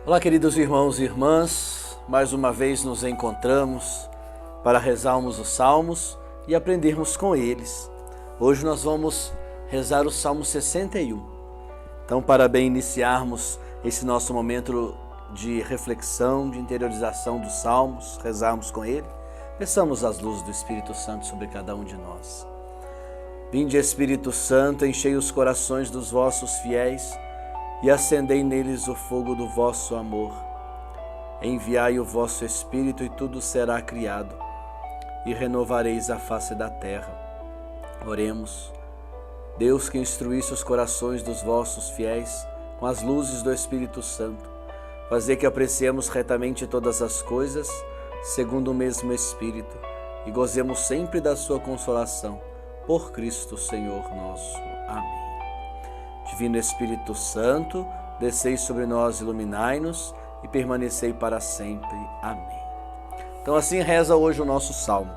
Olá, queridos irmãos e irmãs, mais uma vez nos encontramos para rezarmos os salmos e aprendermos com eles. Hoje nós vamos rezar o Salmo 61. Então, para bem iniciarmos esse nosso momento de reflexão, de interiorização dos salmos, rezarmos com ele, peçamos as luzes do Espírito Santo sobre cada um de nós. Vinde, Espírito Santo, enchei os corações dos vossos fiéis e acendei neles o fogo do vosso amor. Enviai o vosso Espírito e tudo será criado, e renovareis a face da terra. Oremos. Deus, que instruísse os corações dos vossos fiéis com as luzes do Espírito Santo, fazei que apreciemos retamente todas as coisas, segundo o mesmo Espírito, e gozemos sempre da sua consolação. Por Cristo Senhor nosso. Amém. Divino Espírito Santo, descei sobre nós, iluminai-nos e permanecei para sempre. Amém. Então assim reza hoje o nosso salmo.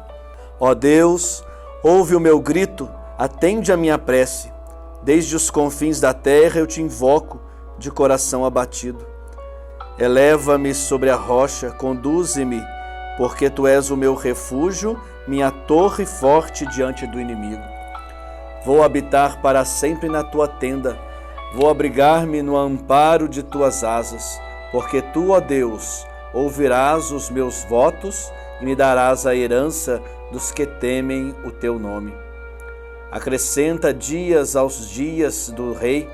Ó Deus, ouve o meu grito, atende a minha prece. Desde os confins da terra eu te invoco, de coração abatido. Eleva-me sobre a rocha, conduze-me, porque tu és o meu refúgio, minha torre forte diante do inimigo. Vou habitar para sempre na tua tenda, vou abrigar-me no amparo de tuas asas, porque tu, ó Deus, ouvirás os meus votos e me darás a herança dos que temem o teu nome. Acrescenta dias aos dias do rei,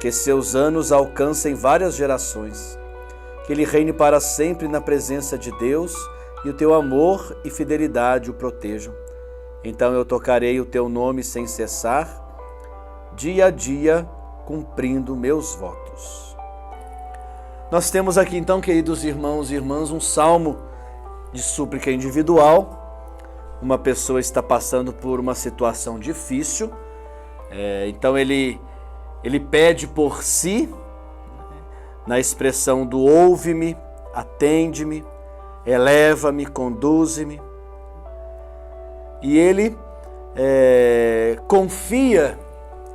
que seus anos alcancem várias gerações, que ele reine para sempre na presença de Deus e o teu amor e fidelidade o protejam. Então eu tocarei o teu nome sem cessar, dia a dia, cumprindo meus votos. Nós temos aqui então, queridos irmãos e irmãs, um salmo de súplica individual. Uma pessoa está passando por uma situação difícil, então ele pede por si, na expressão do ouve-me, atende-me, eleva-me, conduze-me. E ele confia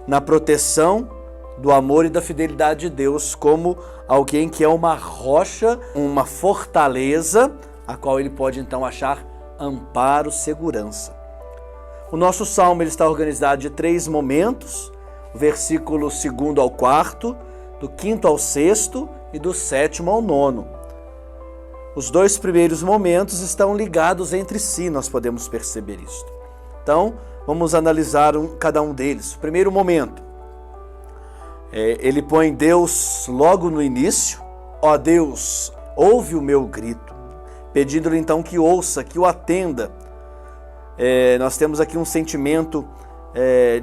na proteção do amor e da fidelidade de Deus como alguém que é uma rocha, uma fortaleza, a qual ele pode então achar amparo, segurança. O nosso salmo ele está organizado de 3 momentos, o versículo 2º ao 4º, do 5º ao 6º e do 7º ao 9º. Os 2 primeiros momentos estão ligados entre si, nós podemos perceber isso. Então, vamos analisar cada um deles. O primeiro momento, ele põe Deus logo no início. Ó Deus, ouve o meu grito, pedindo-lhe então que ouça, que o atenda. Nós temos aqui um sentimento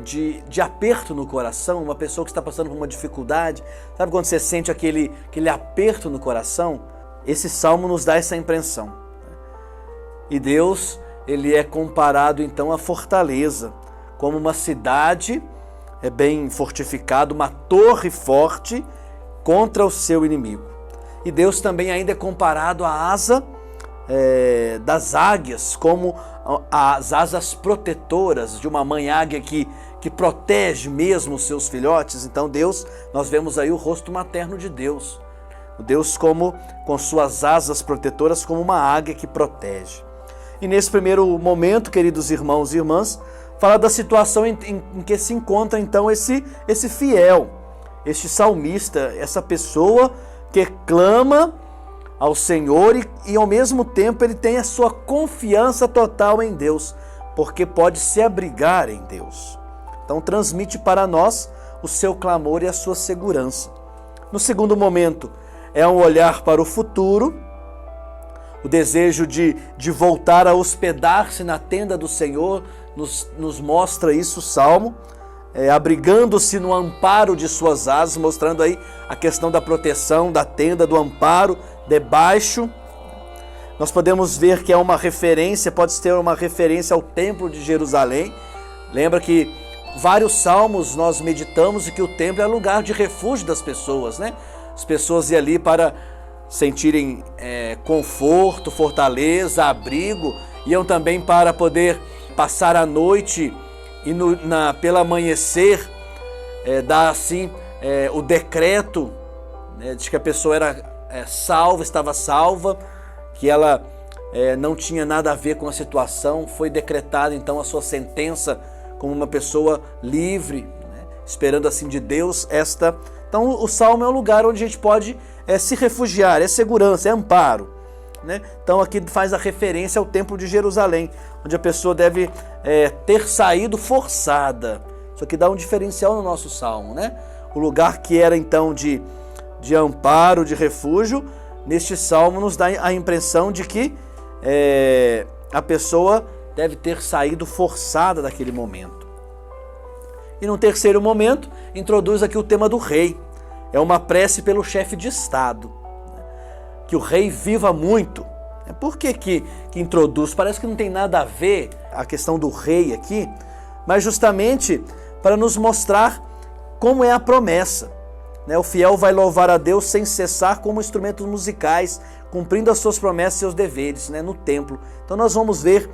de aperto no coração, uma pessoa que está passando por uma dificuldade. Sabe quando você sente aquele aperto no coração? Esse salmo nos dá essa impressão. E Deus, ele é comparado então à fortaleza, como uma cidade bem fortificada, uma torre forte contra o seu inimigo. E Deus também ainda é comparado à asa das águias, como as asas protetoras de uma mãe águia que protege mesmo os seus filhotes. Então Deus, nós vemos aí o rosto materno de Deus. Deus como com suas asas protetoras como uma águia que protege. E nesse primeiro momento, queridos irmãos e irmãs, fala da situação em que se encontra então esse fiel, este salmista, essa pessoa que clama ao Senhor e ao mesmo tempo ele tem a sua confiança total em Deus, porque pode se abrigar em Deus. Então transmite para nós o seu clamor e a sua segurança. No segundo momento, é um olhar para o futuro, o desejo de voltar a hospedar-se na tenda do Senhor, nos mostra isso o Salmo, abrigando-se no amparo de suas asas, mostrando aí a questão da proteção, da tenda, do amparo, debaixo. Nós podemos ver que é uma referência, pode ser uma referência ao Templo de Jerusalém. Lembra que vários salmos nós meditamos e que o templo é lugar de refúgio das pessoas, né? As pessoas iam ali para sentirem conforto, fortaleza, abrigo, iam também para poder passar a noite e pelo amanhecer dar assim o decreto de que a pessoa era estava salva, que ela não tinha nada a ver com a situação, foi decretada então a sua sentença como uma pessoa livre, né, esperando assim de Deus esta. Então o Salmo é um lugar onde a gente pode se refugiar, é segurança, é amparo, né? Então aqui faz a referência ao Templo de Jerusalém, onde a pessoa deve ter saído forçada. Isso aqui dá um diferencial no nosso Salmo, né? O lugar que era então de amparo, de refúgio, neste Salmo nos dá a impressão de que a pessoa deve ter saído forçada daquele momento. E no terceiro momento, introduz aqui o tema do rei. É uma prece pelo chefe de Estado, né? Que o rei viva muito. Por que introduz? Parece que não tem nada a ver a questão do rei aqui, mas justamente para nos mostrar como é a promessa, né? O fiel vai louvar a Deus sem cessar como instrumentos musicais, cumprindo as suas promessas e seus deveres, né, no templo. Então nós vamos ver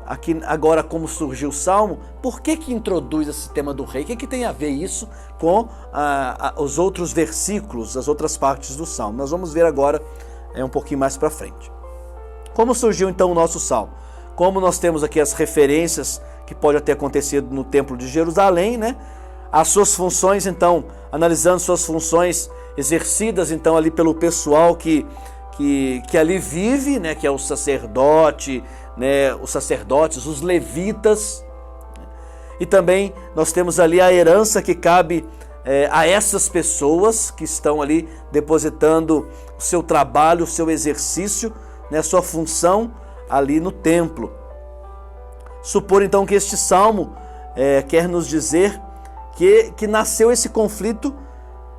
aqui agora como surgiu o Salmo. Por que introduz esse tema do rei? O que tem a ver isso com os outros versículos, as outras partes do Salmo? Nós vamos ver agora um pouquinho mais para frente. Como surgiu então o nosso Salmo? Como nós temos aqui as referências que pode ter acontecido no Templo de Jerusalém, né? As suas funções, então, analisando suas funções exercidas então ali pelo pessoal que ali vive, né? Que é o sacerdote, né? Os sacerdotes, os levitas. E também nós temos ali a herança que cabe a essas pessoas que estão ali depositando o seu trabalho, o seu exercício, né? A sua função ali no templo. Supor então que este salmo quer nos dizer que nasceu esse conflito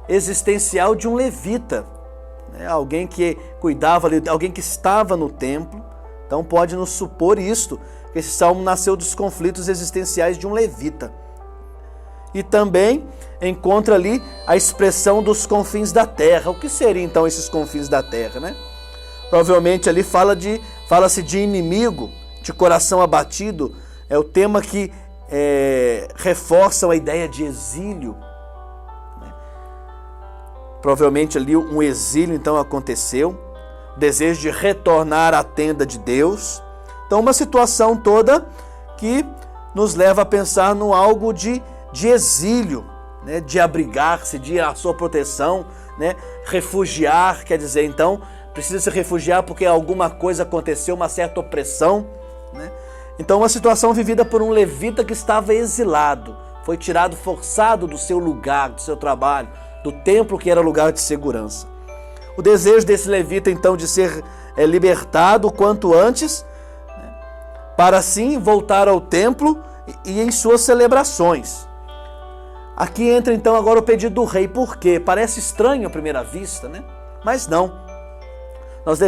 existencial de um levita, né? Alguém que cuidava ali, alguém que estava no templo. Então pode nos supor isto, que esse salmo nasceu dos conflitos existenciais de um levita. E também encontra ali a expressão dos confins da terra. O que seriam então esses confins da terra, né? Provavelmente ali fala-se de inimigo, de coração abatido. É o tema que reforça a ideia de exílio, né? Provavelmente ali um exílio então aconteceu, desejo de retornar à tenda de Deus. Então uma situação toda que nos leva a pensar no algo de exílio, né? De abrigar-se, de ir à sua proteção, né? Refugiar, quer dizer, então, precisa se refugiar porque alguma coisa aconteceu, uma certa opressão, né? Então uma situação vivida por um levita que estava exilado, foi tirado forçado do seu lugar, do seu trabalho, do templo que era lugar de segurança. O desejo desse levita então de ser libertado o quanto antes, né? Para assim voltar ao templo e em suas celebrações. Aqui entra então agora o pedido do rei. Por quê? Parece estranho à primeira vista, né? Mas não. Nós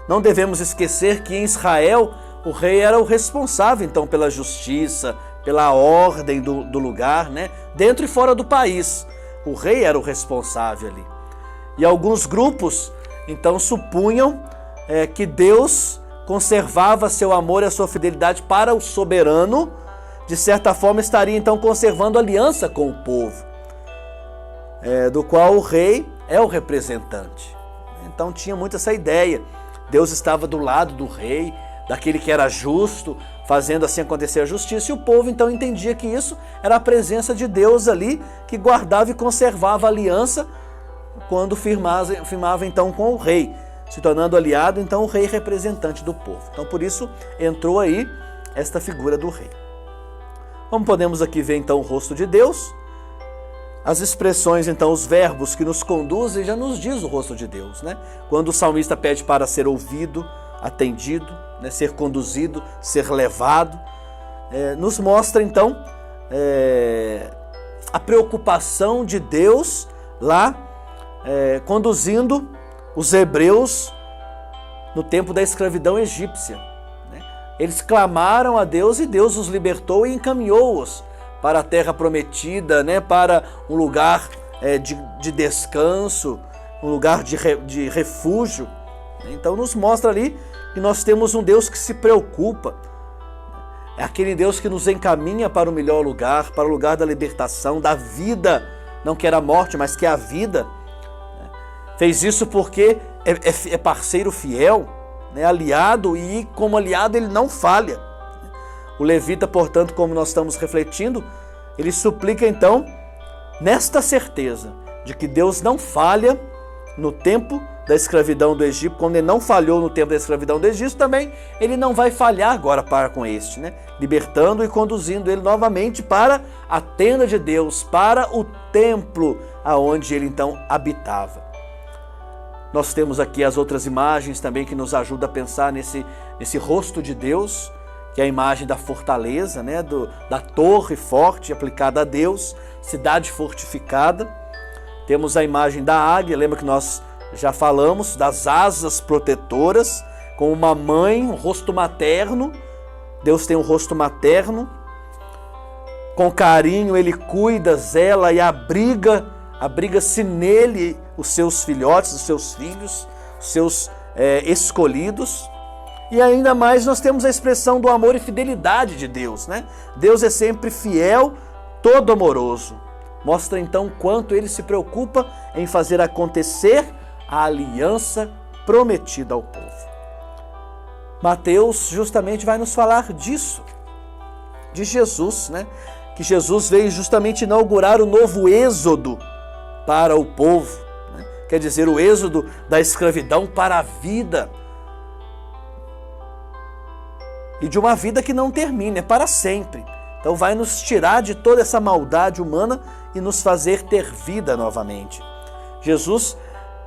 não devemos esquecer que em Israel o rei era o responsável então pela justiça, pela ordem do lugar, né? Dentro e fora do país. O rei era o responsável ali. E alguns grupos então supunham que Deus conservava seu amor e a sua fidelidade para o soberano. De certa forma estaria então conservando aliança com o povo, do qual o rei é o representante. Então tinha muito essa ideia. Deus estava do lado do rei, daquele que era justo, fazendo assim acontecer a justiça, e o povo então entendia que isso era a presença de Deus ali, que guardava e conservava a aliança quando firmava então com o rei, se tornando aliado então o rei representante do povo. Então por isso entrou aí esta figura do rei. Como podemos aqui ver então o rosto de Deus, as expressões então, os verbos que nos conduzem já nos diz o rosto de Deus, né? Quando o salmista pede para ser ouvido, atendido, né? Ser conduzido, ser levado, nos mostra então a preocupação de Deus lá conduzindo os hebreus no tempo da escravidão egípcia. Eles clamaram a Deus e Deus os libertou e encaminhou-os para a terra prometida, né? Para um lugar de descanso, um lugar de refúgio. Então nos mostra ali que nós temos um Deus que se preocupa. É aquele Deus que nos encaminha para o melhor lugar, para o lugar da libertação, da vida. Não que era a morte, mas que é a vida. Fez isso porque é parceiro fiel, né, aliado, e como aliado ele não falha. O levita, portanto, como nós estamos refletindo, ele suplica então nesta certeza de que Deus não falha no tempo da escravidão do Egito, quando ele não falhou no tempo da escravidão do Egito, também ele não vai falhar agora para com este, né? Libertando e conduzindo ele novamente para a tenda de Deus, para o templo aonde ele então habitava. Nós temos aqui as outras imagens também que nos ajudam a pensar nesse rosto de Deus, que é a imagem da fortaleza, né? Da torre forte aplicada a Deus, cidade fortificada. Temos a imagem da águia, lembra que nós já falamos das asas protetoras, com uma mãe, um rosto materno. Deus tem um rosto materno. Com carinho ele cuida, zela e abriga-se nele os seus filhotes, os seus filhos, os seus escolhidos. E ainda mais nós temos a expressão do amor e fidelidade de Deus, né? Deus é sempre fiel, todo amoroso. Mostra então quanto ele se preocupa em fazer acontecer a aliança prometida ao povo. Mateus justamente vai nos falar disso, de Jesus, né? Que Jesus veio justamente inaugurar o novo êxodo para o povo, né? Quer dizer, o êxodo da escravidão para a vida. E de uma vida que não termina, é para sempre. Então vai nos tirar de toda essa maldade humana e nos fazer ter vida novamente. Jesus,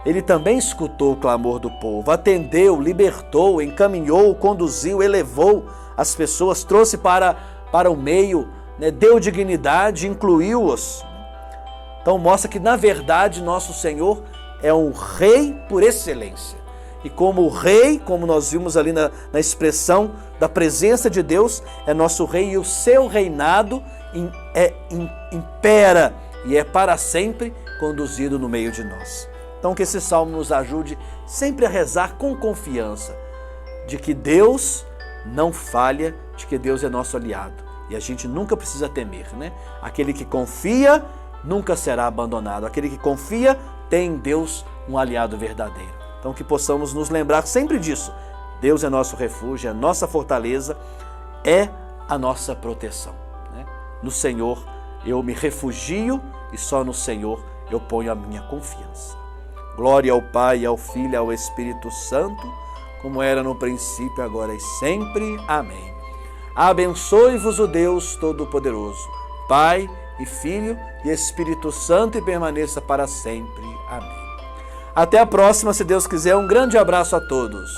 ele também escutou o clamor do povo, atendeu, libertou, encaminhou, conduziu, elevou as pessoas, trouxe para o meio, né, deu dignidade, incluiu-os. Então mostra que, na verdade, nosso Senhor é um rei por excelência. E como rei, como nós vimos ali na expressão da presença de Deus, é nosso rei, e o seu reinado impera e é para sempre conduzido no meio de nós. Então que esse salmo nos ajude sempre a rezar com confiança de que Deus não falha, de que Deus é nosso aliado. E a gente nunca precisa temer, né? Aquele que confia nunca será abandonado. Aquele que confia tem em Deus um aliado verdadeiro. Então que possamos nos lembrar sempre disso. Deus é nosso refúgio, é a nossa fortaleza, é a nossa proteção, né? No Senhor eu me refugio e só no Senhor eu ponho a minha confiança. Glória ao Pai, ao Filho e ao Espírito Santo, como era no princípio, agora e sempre. Amém. Abençoe-vos o Deus Todo-Poderoso, Pai e Filho e Espírito Santo, e permaneça para sempre. Amém. Até a próxima, se Deus quiser. Um grande abraço a todos.